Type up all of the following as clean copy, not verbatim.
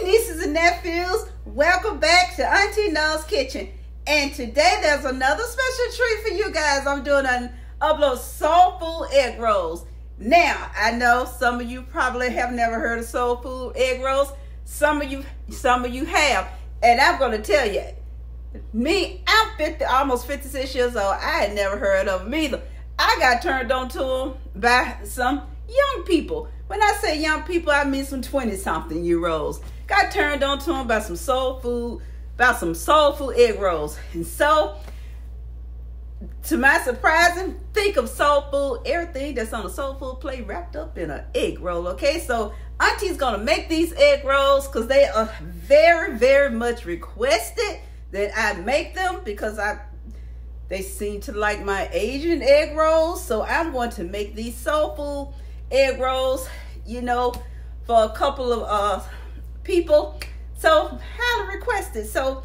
nieces and nephews, welcome back to Auntie No's Kitchen. And today there's another special treat for you guys. I'm doing an upload soul food egg rolls. Now, I know some of you probably have never heard of soul food egg rolls. Some of you have. And I'm going to tell you, I'm almost 56 years old. I had never heard of them either. I got turned on to them by some young people. When I say young people, I mean some 20-something-year-olds. Got turned on to them by some soul food egg rolls. And so, to my surprising, think of soul food, everything that's on a soul food plate wrapped up in an egg roll, okay? So, Auntie's going to make these egg rolls because they are very, very much requested that I make them because they seem to like my Asian egg rolls. So, I'm going to make these soul food egg rolls, for a couple of people. So highly requested. So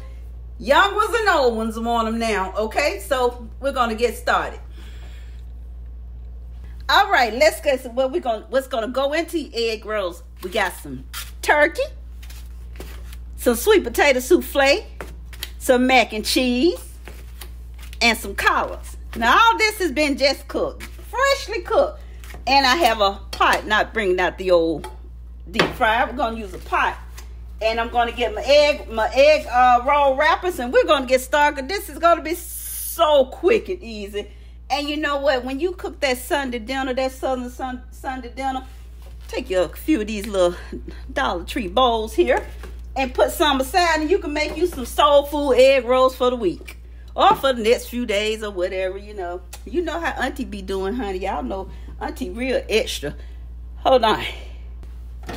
young ones and old ones want them now. Okay, so we're gonna get started. All right, let's get to what's gonna go into egg rolls. We got some turkey, some sweet potato souffle, some mac and cheese, and some collards. Now all this has been just cooked, freshly cooked. And I have a pot, not bringing out the old deep fryer. We're going to use a pot. And I'm going to get my egg roll wrappers, and we're going to get started. This is going to be so quick and easy. And you know what? When you cook that Sunday dinner, that Southern Sunday dinner, take you a few of these little Dollar Tree bowls here and put some aside, and you can make you some soul food egg rolls for the week. Or for the next few days or whatever, You know how Auntie be doing, honey. Y'all know Auntie real extra. Hold on.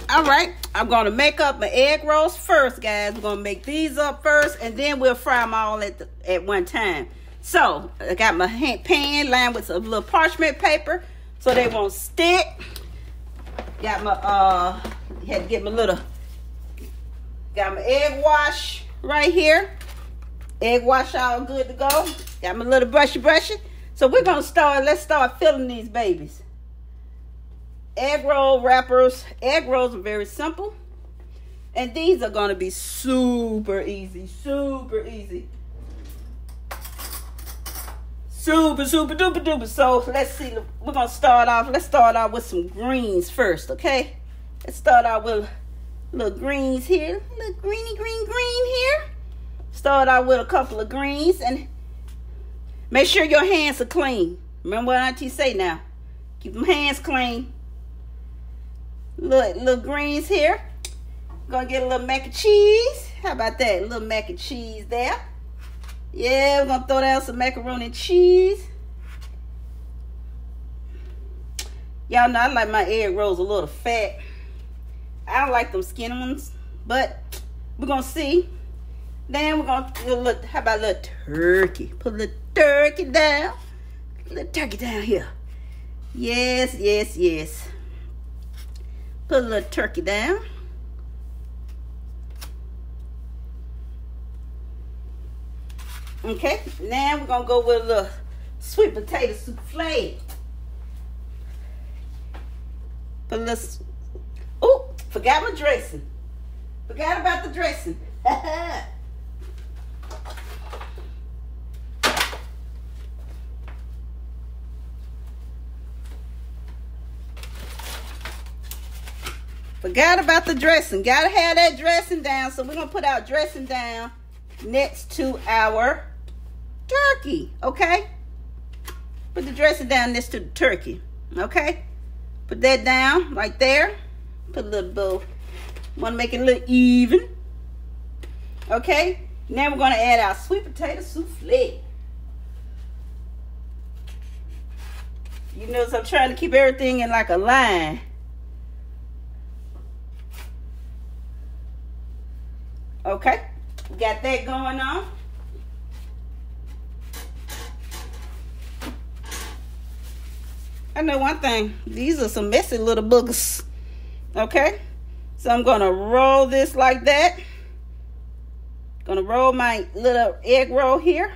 All right. I'm going to make up my egg rolls first, guys. We're going to make these up first, and then we'll fry them all at one time. So, I got my pan lined with a little parchment paper so they won't stick. Got my, got my egg wash right here. Egg wash all good to go. Got my little brushy. So we're going to let's start filling these babies. Egg roll wrappers. Egg rolls are very simple. And these are going to be super easy. Super easy. Super duper duper. So let's see. We're going to start off. Let's start off with some greens first, okay? Let's start out with little greens here. Little green here. Start out with a couple of greens and make sure your hands are clean. Remember what Auntie say now. Keep them hands clean. Little greens here. Gonna get a little mac and cheese. How about that? A little mac and cheese there. Yeah, we're gonna throw down some macaroni and cheese. Y'all know I like my egg rolls a little fat. I don't like them skinny ones, but we're gonna see. Then we're going to do a little, how about a little turkey? Put a little turkey down. A little turkey down here. Yes. Put a little turkey down. Okay, now we're going to go with a little sweet potato souffle. Put a little, forgot my dressing. Forgot about the dressing. Forgot about the dressing. Gotta have that dressing down. So we're gonna put our dressing down next to our turkey. Okay? Put the dressing down next to the turkey. Okay? Put that down right there. Put a little bow. Wanna make it a little even. Okay? Now we're gonna add our sweet potato souffle. You notice I'm trying to keep everything in like a line. Okay, we got that going on. I know one thing. These are some messy little boogers. Okay, so I'm going to roll this like that. Going to roll my little egg roll here.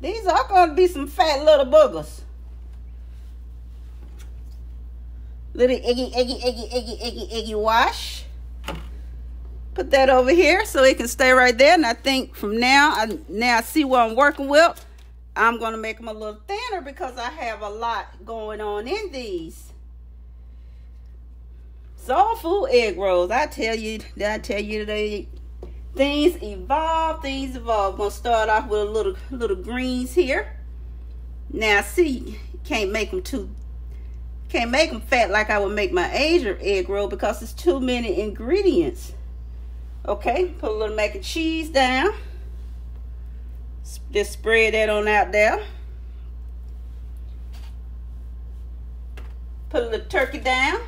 These are going to be some fat little boogers. Little eggy wash. Put that over here so it can stay right there. And I think from now I see what I'm working with. I'm going to make them a little thinner because I have a lot going on in these. Soul food egg rolls. I tell you today, things evolve. I'm going to start off with a little greens here. Now see, can't make them fat like I would make my Asian egg roll because it's too many ingredients. Okay, put a little mac and cheese down. Just spread that on out there. Put a little turkey down.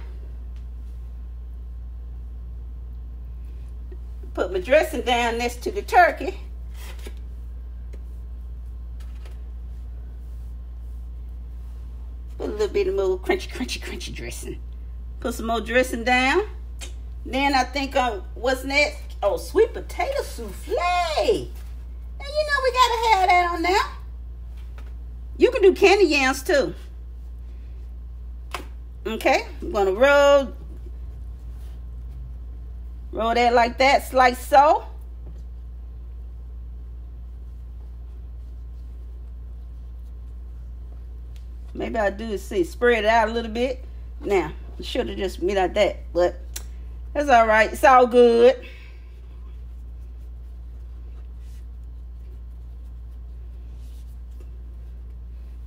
Put my dressing down next to the turkey. Put a little bit of more crunchy dressing. Put some more dressing down. Then I think what's next? Oh, sweet potato souffle. Now you know we gotta have that on there. You can do candy yams too. Okay, I'm gonna roll that like that, like so. Maybe I do spread it out a little bit. Now, I should have just made like that, but that's all right. It's all good.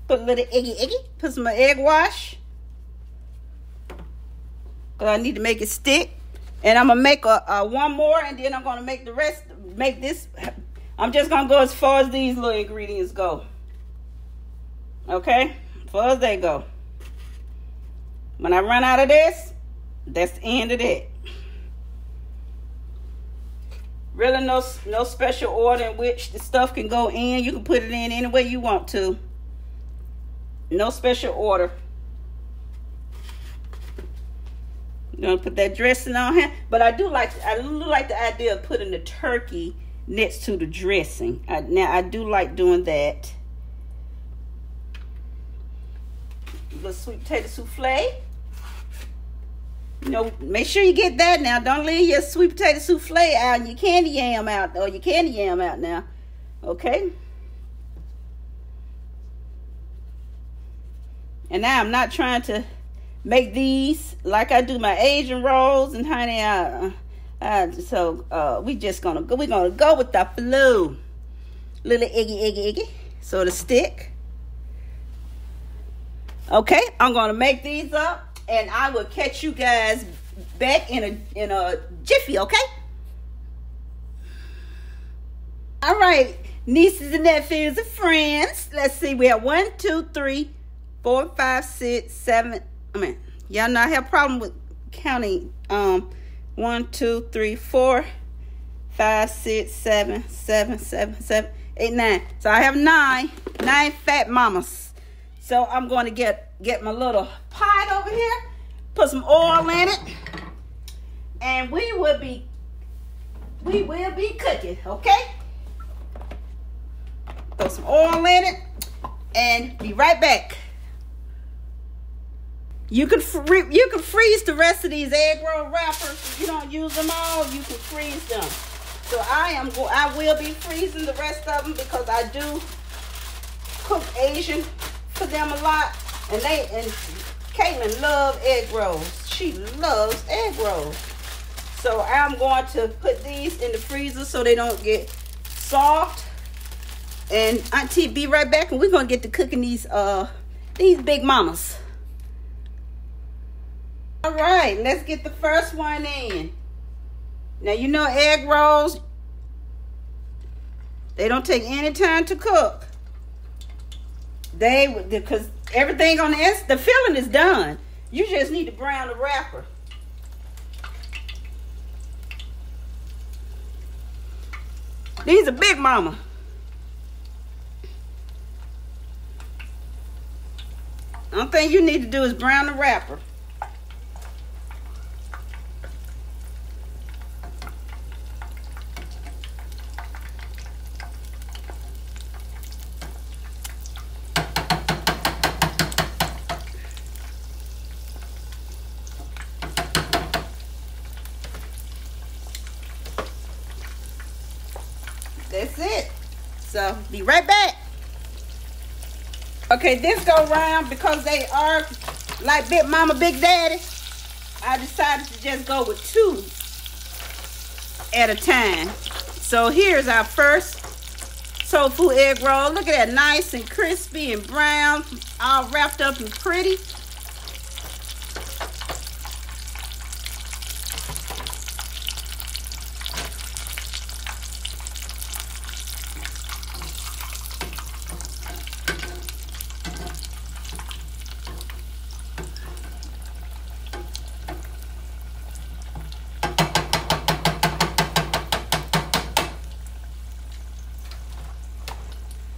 Put a little eggy. Put some egg wash. Cause I need to make it stick. And I'm gonna make one more, and then I'm gonna make the rest. Make this. I'm just gonna go as far as these little ingredients go. Okay, as far as they go. When I run out of this, that's the end of that. Really, no special order in which the stuff can go in. You can put it in any way you want to. No special order. I'm gonna put that dressing on here, but I do like the idea of putting the turkey next to the dressing. Now I do like doing that. A little sweet potato souffle. You know, make sure you get that now. Don't leave your sweet potato souffle out and your candy yam out, or your candy yam out now. Okay. And now I'm not trying to make these like I do my Asian rolls, and honey, we're gonna go with the flow. Little eggy, so to stick. Okay, I'm gonna make these up, and I will catch you guys back in a jiffy. Okay. All right, nieces and nephews and friends. Let's see. We have 1, 2, 3, 4, 5, 6, 7. Y'all know I have a problem with counting. 1, 2, 3, 4, 5, 6, 7, 8, 9. So I have 9 fat mamas. So I'm going to get my little pot over here, put some oil in it, and we will be cooking. Okay. Throw some oil in it, and be right back. You can freeze the rest of these egg roll wrappers. If you don't use them all, you can freeze them. So I will be freezing the rest of them because I do cook Asian for them a lot, and Caitlin loves egg rolls. She loves egg rolls. So I'm going to put these in the freezer so they don't get soft. And Auntie be right back, and we're gonna get to cooking these big mamas. All right, let's get the first one in. Now, you know egg rolls, they don't take any time to cook. Because everything on the filling is done. You just need to brown the wrapper. These are big mama. Only thing you need to do is brown the wrapper. that's it. So be right back. Okay, this go round because they are like Big Mama, Big Daddy. I decided to just go with 2 at a time. So here's our first soul food egg roll. Look at that, nice and crispy and brown, all wrapped up and pretty.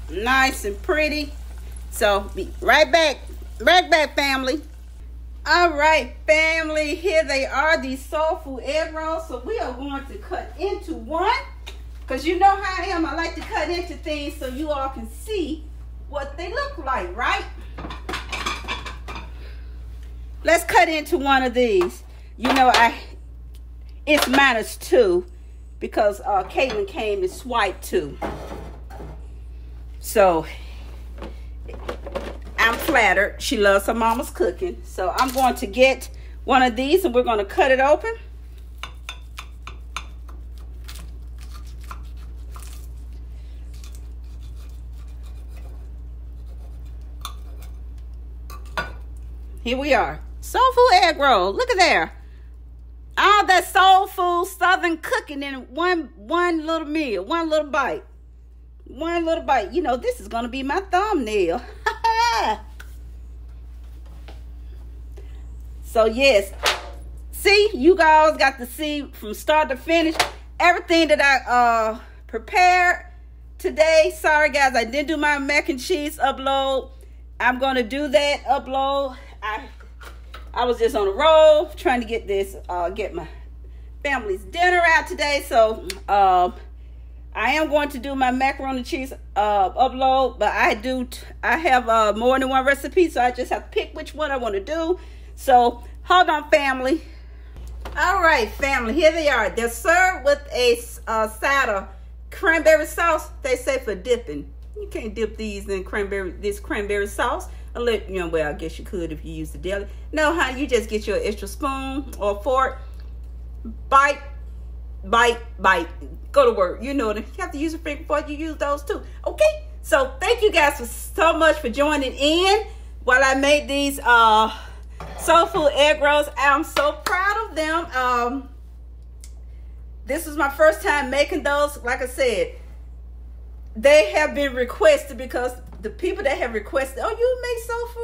Nice and pretty. So be right back family. All right family, here they are, these soul food egg rolls. So we are going to cut into one, because you know how I am, I like to cut into things so you all can see what they look like, right? Let's cut into one of these. You know, it's -2 because Caitlin came and swiped 2. So I'm flattered. She loves her mama's cooking. So I'm going to get one of these and we're going to cut it open. Here we are. Soul food egg roll. Look at there. All that soul food southern cooking in one little meal, one little bite. One little bite. You know, this is going to be my thumbnail. So, yes. See, you guys got to see from start to finish everything that I prepared today. Sorry, guys, I didn't do my mac and cheese upload. I'm going to do that upload. I was just on a roll trying to get this, get my family's dinner out today. So, I am going to do my macaroni and cheese upload, but I have more than one recipe, so I just have to pick which one I want to do. So hold on, family. All right, family, here they are. They're served with a side of cranberry sauce. They say for dipping. You can't dip these in cranberry sauce. Unless, you know, well, I guess you could if you use the deli. No, honey, you just get your extra spoon or fork. Bite. Go to work. You know, you have to use a finger before you use those too. Okay? So thank you guys so much for joining in while I made these soul food egg rolls. I'm so proud of them. This was my first time making those. Like I said, they have been requested because the people that have requested, oh, you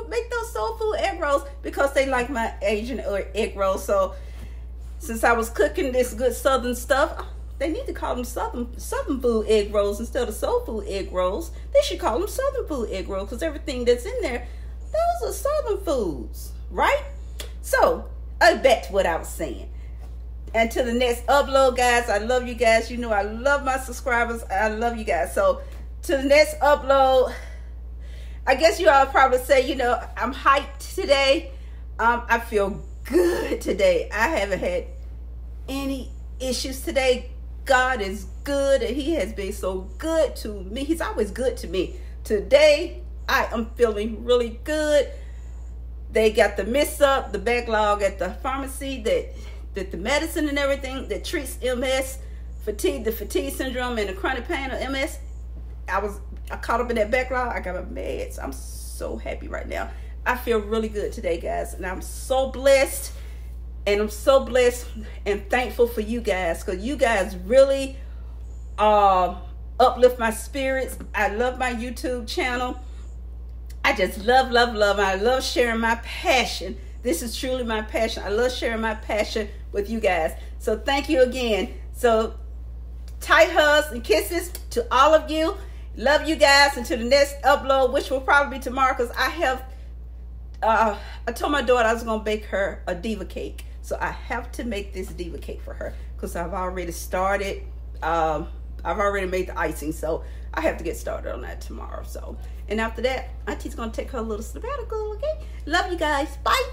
make those soul food egg rolls, because they like my Asian egg rolls. So since I was cooking this good southern stuff, they need to call them southern food egg rolls instead of soul food egg rolls. They should call them southern food egg rolls, because everything that's in there, those are southern foods, right? So back to what I was saying. Until the next upload, guys, I love you guys. You know I love my subscribers. I love you guys. So to the next upload, I guess you all probably say, you know, I'm hyped today. I feel good today. I haven't had any issues today. God is good, and he has been so good to me. He's always good to me. Today, I am feeling really good. They got the the backlog at the pharmacy, that the medicine and everything that treats MS, the fatigue syndrome and the chronic pain of MS. I caught up in that backlog. I got my meds. I'm so happy right now. I feel really good today, guys, and I'm so blessed. And I'm so blessed and thankful for you guys, because you guys really uplift my spirits. I love my YouTube channel. I just love. I love sharing my passion. This is truly my passion. I love sharing my passion with you guys. So thank you again. So tight hugs and kisses to all of you. Love you guys. Until the next upload, which will probably be tomorrow, because I told my daughter I was going to bake her a diva cake. So I have to make this diva cake for her, because I've already started. I've already made the icing, so I have to get started on that tomorrow. So, and after that, Auntie's going to take her little sabbatical, okay? Love you guys. Bye.